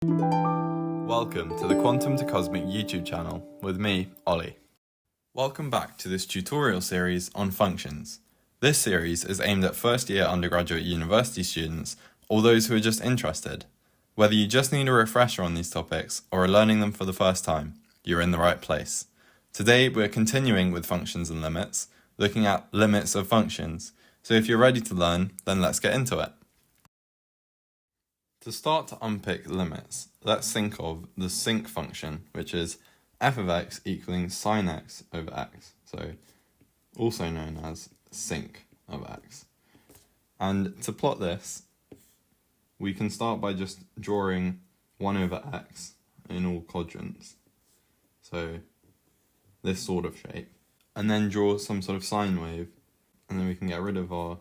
Welcome to the Quantum to Cosmic YouTube channel with me, Ollie. Welcome back to this tutorial series on functions. This series is aimed at first year undergraduate university students or those who are just interested. Whether you just need a refresher on these topics or are learning them for the first time, you're in the right place. Today we're continuing with functions and limits, looking at limits of functions. So if you're ready to learn, then let's get into it. To start to unpick limits, let's think of the sinc function, which is f of x equaling sine x over x, so also known as sinc of x. And to plot this, we can start by just drawing 1 over x in all quadrants, so this sort of shape, and then draw some sort of sine wave, and then we can get rid of our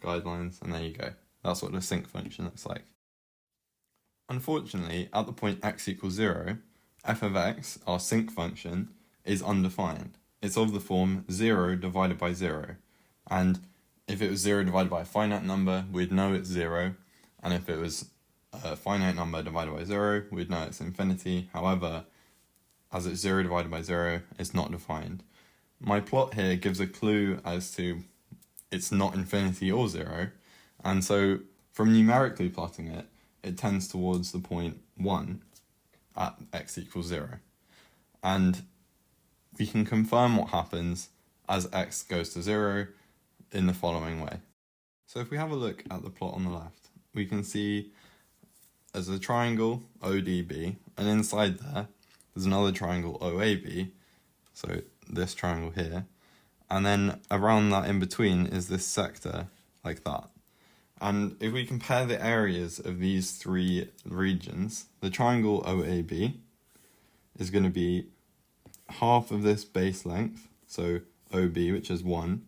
guidelines, and there you go. That's what the sinc function looks like. Unfortunately, at the point x equals 0, f of x, our sinc function, is undefined. It's of the form 0 divided by 0, and if it was 0 divided by a finite number, we'd know it's 0, and if it was a finite number divided by 0, we'd know it's infinity. However, as it's 0 divided by 0, it's not defined. My plot here gives a clue as to it's not infinity or 0, and so from numerically plotting it, it tends towards the point 1 at x equals 0. And we can confirm what happens as x goes to 0 in the following way. So if we have a look at the plot on the left, we can see there's a triangle ODB, and inside there's another triangle OAB, so this triangle here, and then around that in between is this sector like that. And if we compare the areas of these three regions, the triangle OAB is going to be half of this base length, so OB, which is 1,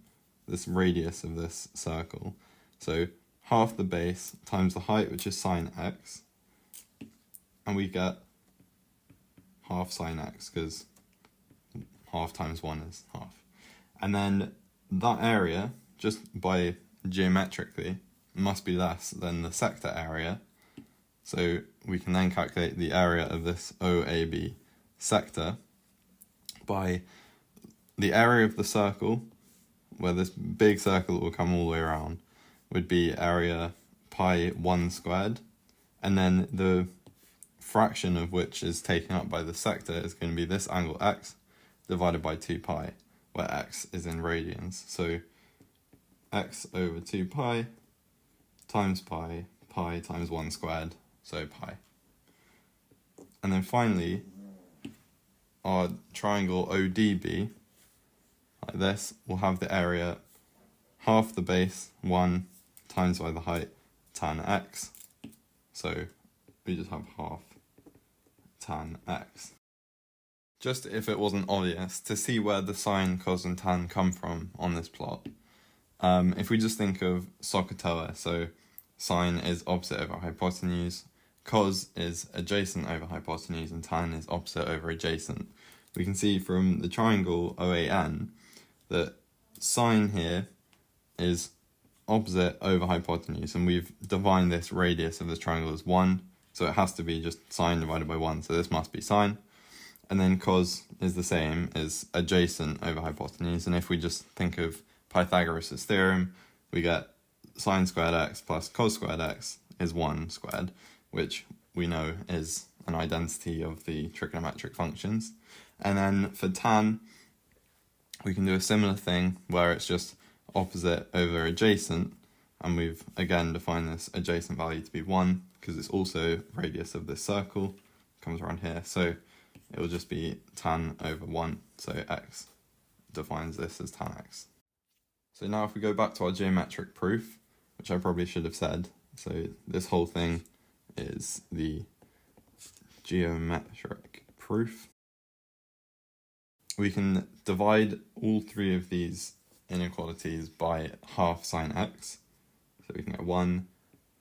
this radius of this circle. So half the base times the height, which is sine x, and we get half sine x, because half times 1 is half. And then that area, just by geometrically, must be less than the sector area, so we can then calculate the area of this OAB sector by the area of the circle, where this big circle will come all the way around, would be area pi 1 squared, and then the fraction of which is taken up by the sector is going to be this angle x divided by 2 pi, where x is in radians, so x over 2 pi times pi times 1 squared, so pi. And then finally, our triangle ODB, like this, will have the area half the base, 1, times by the height, tan x. So we just have half tan x. Just if it wasn't obvious, to see where the sine, cos and tan come from on this plot, if we just think of SOHCAHTOA, so sine is opposite over hypotenuse, cos is adjacent over hypotenuse, and tan is opposite over adjacent. We can see from the triangle OAN that sine here is opposite over hypotenuse, and we've defined this radius of this triangle as 1, so it has to be just sine divided by 1, so this must be sine. And then cos is the same as adjacent over hypotenuse, and if we just think of Pythagoras' theorem, we get sine squared x plus cos squared x is 1 squared, which we know is an identity of the trigonometric functions. And then for tan, we can do a similar thing where it's just opposite over adjacent, and we've again defined this adjacent value to be 1 because it's also radius of this circle, comes around here, so it will just be tan over 1, so x defines this as tan x. So now if we go back to our geometric proof, which I probably should have said, so this whole thing is the geometric proof. We can divide all three of these inequalities by half sine x, so we can get 1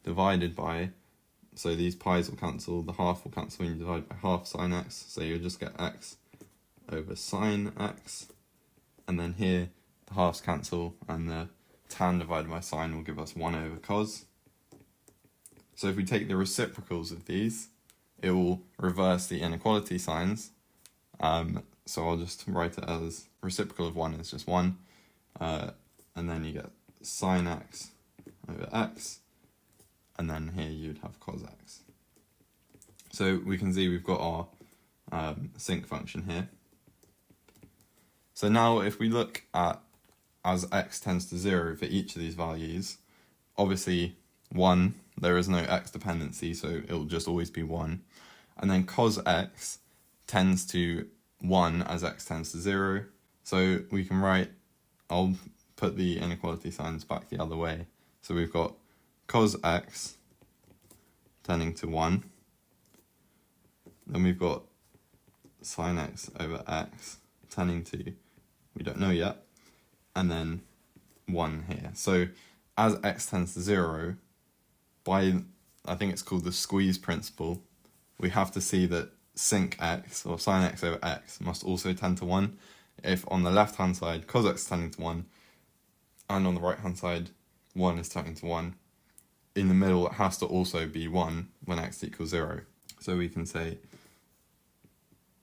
divided by, so these pi's will cancel, the half will cancel when you divide by half sine x, so you'll just get x over sine x, and then here the halves cancel, and the tan divided by sine will give us 1 over cos. So if we take the reciprocals of these, it will reverse the inequality signs. So I'll just write it as reciprocal of 1 is just 1. And then you get sine x over x. And then here you'd have cos x. So we can see we've got our sinc function here. So now if we look at as x tends to 0 for each of these values, obviously 1, there is no x dependency, so it will just always be 1. And then cos x tends to 1 as x tends to 0. So we can write, I'll put the inequality signs back the other way. So we've got cos x tending to 1. Then we've got sine x over x tending to, we don't know yet, and then 1 here. So as x tends to 0, by, I think it's called the squeeze principle, we have to see that sinc x, or sine x over x, must also tend to 1. If on the left hand side cos x is tending to 1, and on the right hand side 1 is tending to 1, in the middle it has to also be 1 when x equals 0. So we can say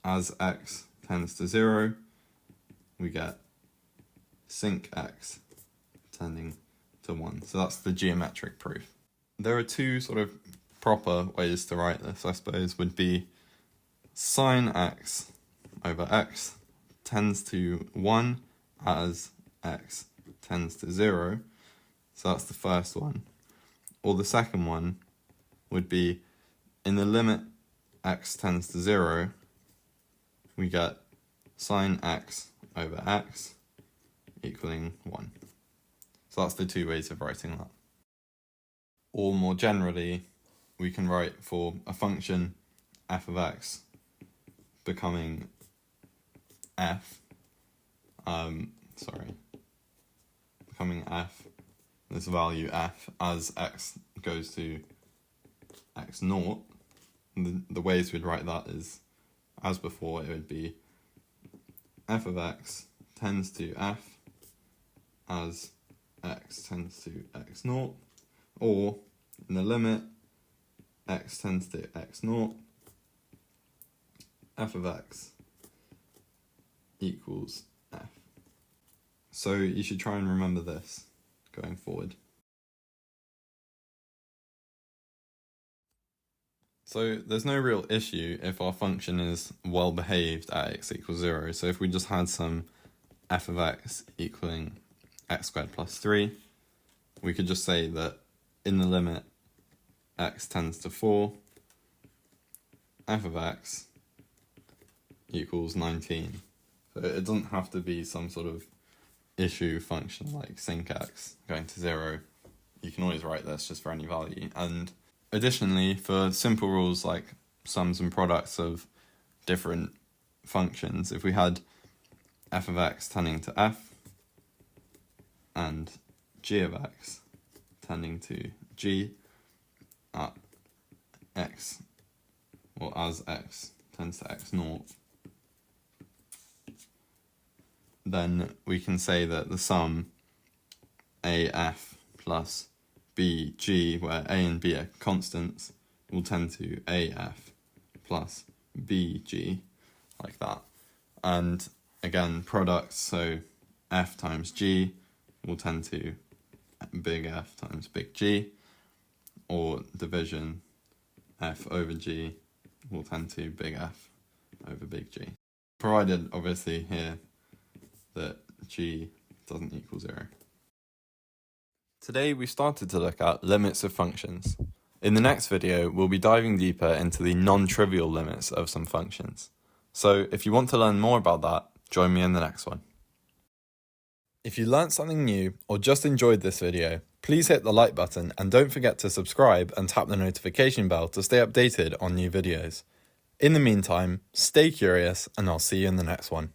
as x tends to 0, we get sinc x tending to 1. So that's the geometric proof. There are two sort of proper ways to write this, I suppose, would be sine x over x tends to 1 as x tends to 0. So that's the first one. Or the second one would be in the limit x tends to 0, we get sine x over x equaling 1. So that's the two ways of writing that. Or more generally, we can write for a function f of x becoming f, becoming f, this value f, as x goes to x naught. The ways we'd write that is, as before, it would be f of x tends to f as x tends to x naught, or in the limit x tends to x naught, f of x equals f. So you should try and remember this going forward. So there's no real issue if our function is well behaved at x equals 0. So if we just had some f of x equaling x squared plus 3, we could just say that in the limit x tends to 4, f of x equals 19. So it doesn't have to be some sort of issue function like sinc x going to 0. You can always write this just for any value. And additionally, for simple rules like sums and products of different functions, if we had f of x tending to f and g of x tending to g at x, or as x tends to x naught, then we can say that the sum af plus bg, where a and b are constants, will tend to af plus bg, like that. And again, products, so f times g will tend to big F times big G, or division, f over g will tend to big F over big G. Provided, obviously, here that g doesn't equal 0. Today we started to look at limits of functions. In the next video, we'll be diving deeper into the non-trivial limits of some functions. So if you want to learn more about that, join me in the next one. If you learnt something new or just enjoyed this video, please hit the like button and don't forget to subscribe and tap the notification bell to stay updated on new videos. In the meantime, stay curious and I'll see you in the next one.